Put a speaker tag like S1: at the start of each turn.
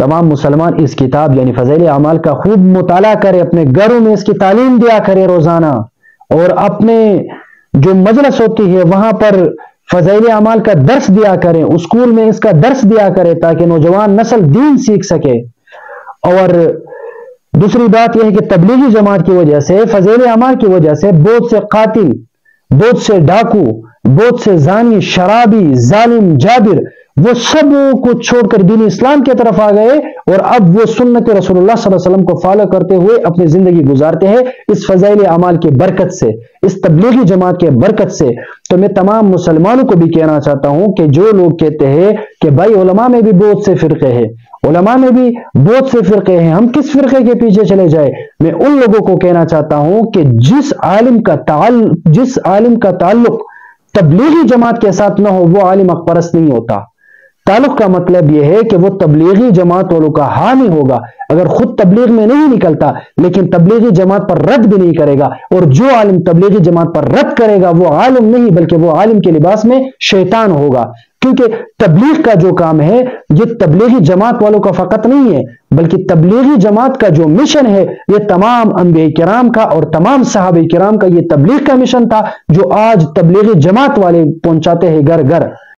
S1: تمام مسلمان اس کتاب یعنی فضائل اعمال کا خوب مطالعہ کرے، اپنے گھروں میں اس کی تعلیم دیا کرے روزانہ، اور اپنے جو مجلس ہوتی ہے وہاں پر فضائل اعمال کا درس دیا کریں، اسکول میں اس کا درس دیا کرے تاکہ نوجوان نسل دین سیکھ سکے۔ اور دوسری بات یہ ہے کہ تبلیغی جماعت کی وجہ سے، فضائل اعمال کی وجہ سے بہت سے قاتل، بہت سے ڈاکو، بہت سے زانی، شرابی، ظالم، جابر، وہ سب کو چھوڑ کر دین اسلام کی طرف آ گئے، اور اب وہ سنت رسول اللہ صلی اللہ علیہ وسلم کو فالو کرتے ہوئے اپنی زندگی گزارتے ہیں اس فضائل اعمال کی برکت سے، اس تبلیغی جماعت کے برکت سے۔ تو میں تمام مسلمانوں کو بھی کہنا چاہتا ہوں کہ جو لوگ کہتے ہیں کہ بھائی علماء میں بھی بہت سے فرقے ہیں، علماء میں بھی بہت سے فرقے ہیں، ہم کس فرقے کے پیچھے چلے جائے، میں ان لوگوں کو کہنا چاہتا ہوں کہ جس عالم کا تعلق تبلیغی جماعت کے ساتھ نہ ہو وہ عالم حق پرست نہیں ہوتا۔ تعلق کا مطلب یہ ہے کہ وہ تبلیغی جماعت والوں کا حامی ہوگا، اگر خود تبلیغ میں نہیں نکلتا لیکن تبلیغی جماعت پر رد بھی نہیں کرے گا، اور جو عالم تبلیغی جماعت پر رد کرے گا وہ عالم نہیں بلکہ وہ عالم کے لباس میں شیطان ہوگا، کیونکہ تبلیغ کا جو کام ہے یہ تبلیغی جماعت والوں کا فقط نہیں ہے، بلکہ تبلیغی جماعت کا جو مشن ہے یہ تمام انبیاء کرام کا اور تمام صحابہ کرام کا یہ تبلیغ کا مشن تھا جو آج تبلیغی جماعت والے پہنچاتے ہیں گھر گھر۔